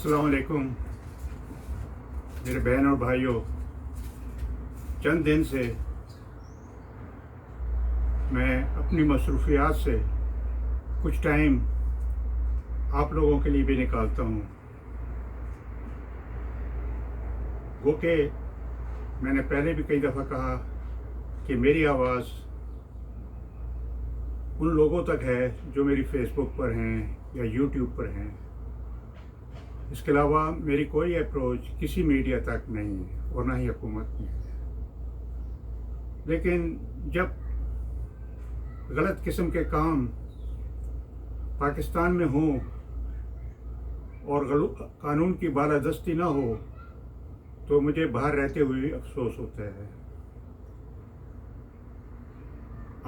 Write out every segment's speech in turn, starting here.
अस्सलाम वालेकुम मेरे बहन और भाइयों। चंद दिन से मैं अपनी मसरूफियात से कुछ टाइम आप लोगों के लिए भी निकालता हूँ। वो कि मैंने पहले भी कई दफ़ा कहा कि मेरी आवाज़ उन लोगों तक है जो मेरी फेसबुक पर हैं या यूट्यूब पर हैं। इसके अलावा मेरी कोई अप्रोच किसी मीडिया तक नहीं है और ना ही हुकूमत में है। लेकिन जब गलत किस्म के काम पाकिस्तान में हों और कानून की बालादस्ती ना हो तो मुझे बाहर रहते हुए अफसोस होता है।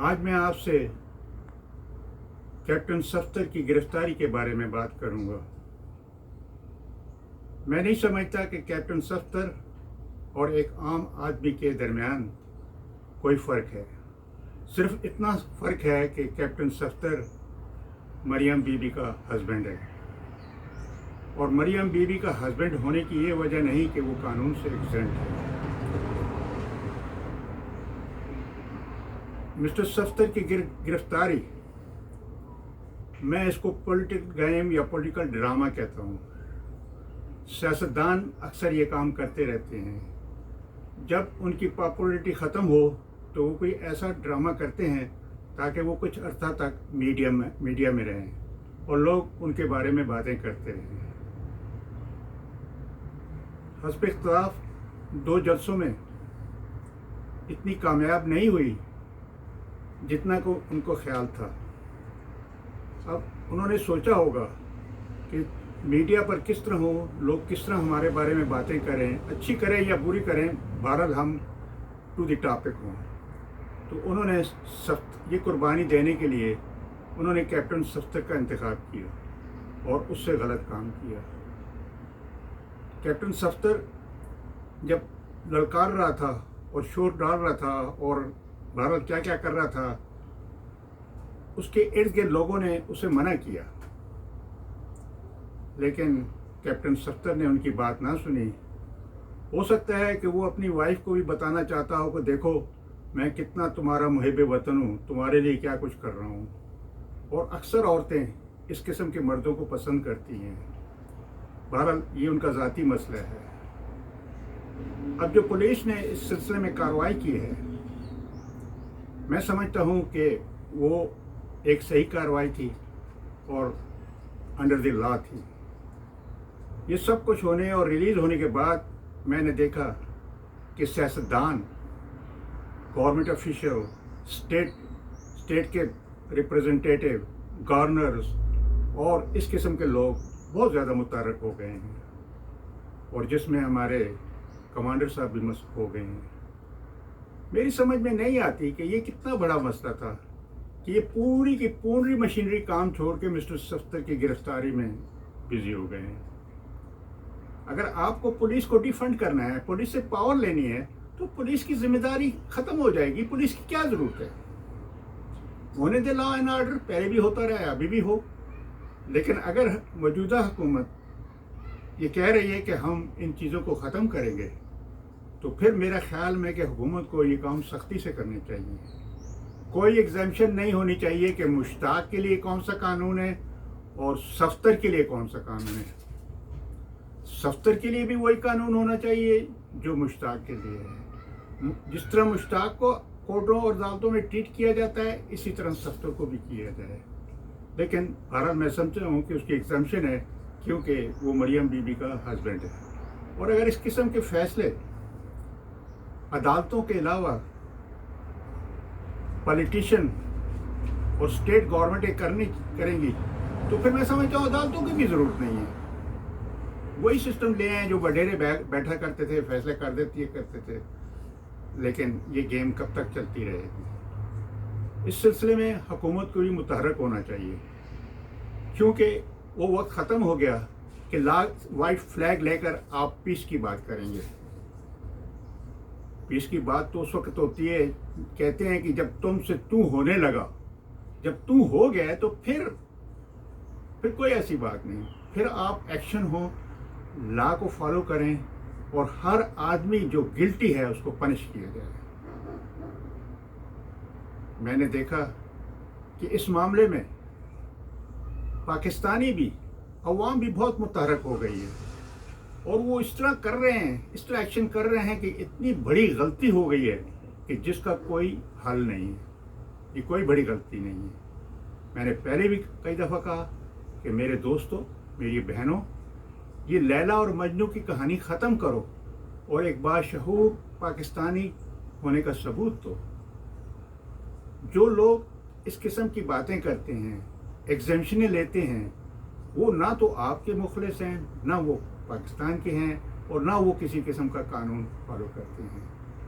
आज मैं आपसे कैप्टन सफ्तर की गिरफ्तारी के बारे में बात करूंगा। मैं नहीं समझता कि कैप्टन सफ्तर और एक आम आदमी के दरमियान कोई फ़र्क है। सिर्फ इतना फ़र्क है कि कैप्टन सफ्तर मरियम बीबी का हस्बैंड है और मरियम बीबी का हस्बैंड होने की ये वजह नहीं कि वो कानून से एग्जेंट है। मिस्टर सफ्तर की गिरफ्तारी मैं इसको पॉलिटिकल गेम या पॉलिटिकल ड्रामा कहता हूँ। सियासतदान अक्सर ये काम करते रहते हैं। जब उनकी पॉपुलैरिटी ख़त्म हो तो वो कोई ऐसा ड्रामा करते हैं ताकि वो कुछ अरसा तक मीडिया में रहें और लोग उनके बारे में बातें करते रहें। हस्ब इख्तिलाफ 2 जलसों में इतनी कामयाब नहीं हुई जितना को उनको ख्याल था। अब उन्होंने सोचा होगा कि मीडिया पर किस तरह हो, लोग किस तरह हमारे बारे में बातें करें, अच्छी करें या बुरी करें, बहरहाल हम टू द टॉपिक हों। तो उन्होंने ये कुर्बानी देने के लिए उन्होंने कैप्टन सफ्तर का इंतखाब किया और उससे गलत काम किया। कैप्टन सफ्तर जब ललकार रहा था और शोर डाल रहा था और बहरहाल क्या क्या कर रहा था, उसके इर्द गिर्द लोगों ने उसे मना किया, लेकिन कैप्टन सफ्तर ने उनकी बात ना सुनी। हो सकता है कि वो अपनी वाइफ को भी बताना चाहता हो कि देखो मैं कितना तुम्हारा मुहिब वतन हूँ, तुम्हारे लिए क्या कुछ कर रहा हूँ। और अक्सर औरतें इस किस्म के मर्दों को पसंद करती हैं। बहरहाल ये उनका ज़ाती मसला है। अब जो पुलिस ने इस सिलसिले में कार्रवाई की है, मैं समझता हूँ कि वो एक सही कार्रवाई थी और अंडर द लॉ थी। ये सब कुछ होने और रिलीज़ होने के बाद मैंने देखा कि सियासतदान, गवर्नमेंट ऑफिशियल, स्टेट के रिप्रेजेंटेटिव, गवर्नर्स और इस किस्म के लोग बहुत ज़्यादा मुतहर्रिक हो गए हैं और जिसमें हमारे कमांडर साहब भी मसरूफ़ हो गए हैं। मेरी समझ में नहीं आती कि ये कितना बड़ा मसला था कि ये पूरी की पूरी मशीनरी काम छोड़ के मिस्टर सफ्तर की गिरफ्तारी में बिजी हो गए हैं। अगर आपको पुलिस को डिफंड करना है, पुलिस से पावर लेनी है, तो पुलिस की जिम्मेदारी ख़त्म हो जाएगी। पुलिस की क्या ज़रूरत है? होने दे लॉ एंड ऑर्डर, पहले भी होता रहा है, अभी भी हो। लेकिन अगर मौजूदा हुकूमत ये कह रही है कि हम इन चीज़ों को ख़त्म करेंगे, तो फिर मेरा ख्याल में कि हुकूमत को ये काम सख्ती से करनी चाहिए। कोई एग्जाम्पशन नहीं होनी चाहिए कि मुश्ताक के लिए कौन सा कानून है और सफ्तर के लिए कौन सा कानून है। सफ्तर के लिए भी वही कानून होना चाहिए जो मुश्ताक के लिए है। जिस तरह मुश्ताक को कोर्टों और अदालतों में ट्रीट किया जाता है, इसी तरह सफ्तर को भी किया जाए। लेकिन बहरहाल मैं समझता हूँ कि उसकी एग्जाम्पशन है क्योंकि वो मरियम बीबी का हस्बैंड है। और अगर इस किस्म के फैसले अदालतों के अलावा पॉलिटिशियन और स्टेट गवर्नमेंट करेंगी तो फिर मैं समझता हूँ अदालतों की भी ज़रूरत नहीं है। वही सिस्टम ले आए जो वडेरे बैठा करते थे, फैसले करते थे। लेकिन ये गेम कब तक चलती रहेगी? इस सिलसिले में हुकूमत को भी मुतहर्रिक होना चाहिए क्योंकि वो वक्त ख़त्म हो गया कि वाइट फ्लैग लेकर आप पीस की बात करेंगे। पीस की बात तो उस वक्त होती है, कहते हैं कि जब तुमसे तू होने लगा, जब तू हो गया तो फिर कोई ऐसी बात नहीं। फिर आप एक्शन हो, لا کو فالو کریں اور ہر آدمی جو گلٹی ہے اس کو پنش کیا جائے۔ میں نے دیکھا کہ اس معاملے میں پاکستانی بھی، عوام بھی بہت متحرک ہو گئی ہے، اور وہ اس طرح کر رہے ہیں، اس طرح ایکشن کر رہے ہیں کہ اتنی بڑی غلطی ہو گئی ہے کہ جس کا کوئی حل نہیں ہے۔ یہ کوئی بڑی غلطی نہیں ہے۔ میں نے پہلے بھی کئی دفعہ کہا کہ میرے دوستوں، میری بہنوں، یہ لیلا اور مجنو کی کہانی ختم کرو اور ایک باشعور پاکستانی ہونے کا ثبوت دو۔ جو لوگ اس قسم کی باتیں کرتے ہیں، ایگزیمشنیں لیتے ہیں، وہ نہ تو آپ کے مخلص ہیں، نہ وہ پاکستان کے ہیں، اور نہ وہ کسی قسم کا قانون فالو کرتے ہیں۔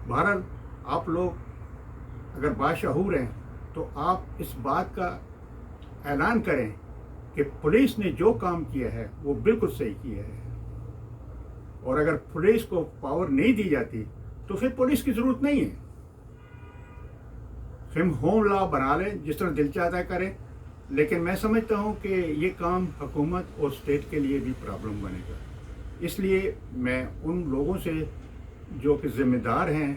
بہرحال آپ لوگ اگر باشعور ہیں تو آپ اس بات کا اعلان کریں کہ پولیس نے جو کام کیا ہے وہ بالکل صحیح کیا ہے، اور اگر پولیس کو پاور نہیں دی جاتی تو پھر پولیس کی ضرورت نہیں ہے۔ ہم ہوم لا بنا لیں، جس طرح دل چاہتا ہے کریں، لیکن میں سمجھتا ہوں کہ یہ کام حکومت اور اسٹیٹ کے لیے بھی پرابلم بنے گا۔ اس لیے میں ان لوگوں سے جو کہ ذمہ دار ہیں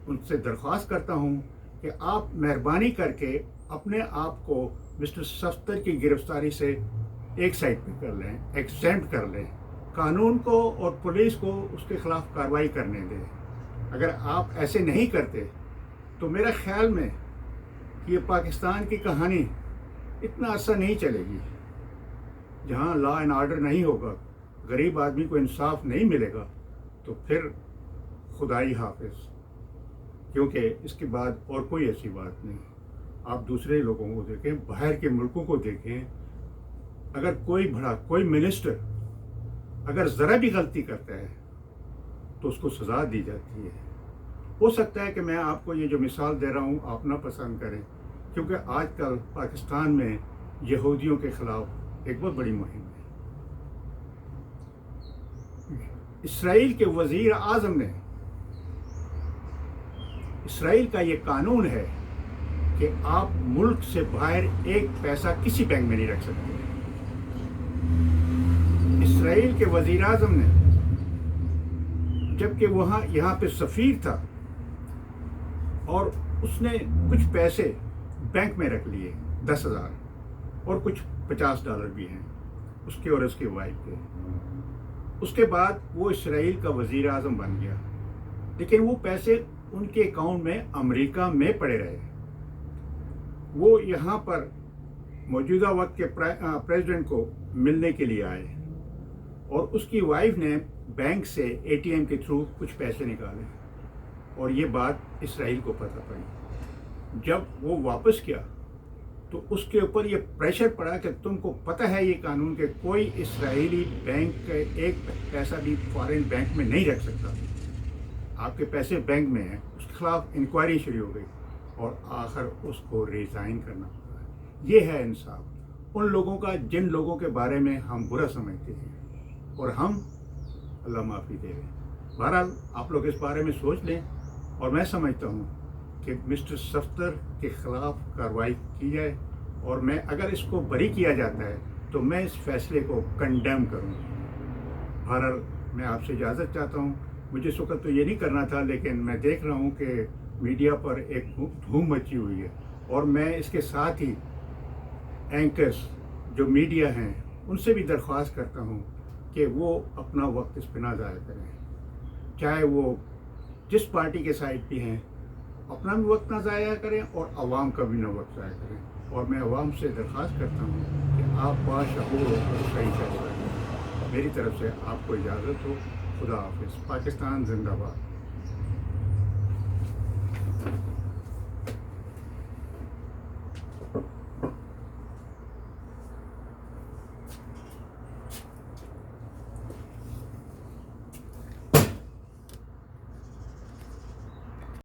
ان سے درخواست کرتا ہوں کہ آپ مہربانی کر کے اپنے آپ کو مسٹر صفدر کی گرفتاری سے ایک سائڈ پہ کر لیں، ایکسیمپٹ کر لیں، قانون کو اور پولیس کو اس کے خلاف کارروائی کرنے دیں۔ اگر آپ ایسے نہیں کرتے تو میرا خیال میں یہ پاکستان کی کہانی اتنا عرصہ نہیں چلے گی۔ جہاں لا اینڈ آرڈر نہیں ہوگا، غریب آدمی کو انصاف نہیں ملے گا، تو پھر خدائی حافظ، کیونکہ اس کے بعد اور کوئی ایسی بات نہیں۔ آپ دوسرے لوگوں کو دیکھیں، باہر کے ملکوں کو دیکھیں، اگر کوئی منسٹر اگر ذرا بھی غلطی کرتا ہے تو اس کو سزا دی جاتی ہے۔ ہو سکتا ہے کہ میں آپ کو یہ جو مثال دے رہا ہوں آپ نہ پسند کریں، کیونکہ آج کل پاکستان میں یہودیوں کے خلاف ایک بہت بڑی مہم ہے۔ اسرائیل کے وزیر اعظم نے، اسرائیل کا یہ قانون ہے کہ آپ ملک سے باہر ایک پیسہ کسی بینک میں نہیں رکھ سکتے۔ اسرائیل کے وزیر اعظم نے، جبکہ یہاں پہ سفیر تھا، اور اس نے کچھ پیسے بینک میں رکھ لیے، 10,000، اور کچھ $50 بھی ہیں اس کے اور اس کی وائف کے۔ اس کے بعد وہ اسرائیل کا وزیر اعظم بن گیا، لیکن وہ پیسے ان کے اکاؤنٹ میں امریکہ میں پڑے رہے۔ وہ یہاں پر موجودہ وقت کے پریزیڈنٹ کو ملنے کے لیے آئے، اور اس کی وائف نے بینک سے ATM کے تھرو کچھ پیسے نکالے، اور یہ بات اسرائیل کو پتہ پڑی۔ جب وہ واپس کیا تو اس کے اوپر یہ پریشر پڑا کہ تم کو پتہ ہے یہ قانون کہ کوئی اسرائیلی بینک کا ایک پیسہ بھی فارن بینک میں نہیں رکھ سکتا، آپ کے پیسے بینک میں ہیں۔ اس کے خلاف انکوائری شروع ہو گئی، اور آخر اس کو ریزائن کرنا پڑا۔ یہ ہے انصاف ان لوگوں کا جن لوگوں کے بارے میں ہم برا سمجھتے ہیں، اور ہم اللہ معافی دے۔ بہرحال آپ لوگ اس بارے میں سوچ لیں، اور میں سمجھتا ہوں کہ مسٹر صفدر کے خلاف کارروائی کی جائے، اور میں اگر اس کو بری کیا جاتا ہے تو میں اس فیصلے کو کنڈیم کروں گا۔ بہرحال میں آپ سے اجازت چاہتا ہوں۔ مجھے اس وقت تو یہ نہیں کرنا تھا، لیکن میں دیکھ رہا ہوں کہ میڈیا پر ایک دھوم مچی ہوئی ہے، اور میں اس کے ساتھ ہی اینکرز جو میڈیا ہیں ان سے بھی درخواست کرتا ہوں کہ وہ اپنا وقت اس پہ نہ ضائع کریں، چاہے وہ جس پارٹی کے سائڈ پہ ہیں، اپنا بھی وقت نہ ضائع کریں اور عوام کا بھی نہ وقت ضائع کریں۔ اور میں عوام سے درخواست کرتا ہوں کہ آپ باشعور ہو کر صحیح فیصلہ کریں۔ میری طرف سے آپ کو اجازت ہو۔ خدا حافظ۔ پاکستان زندہ باد۔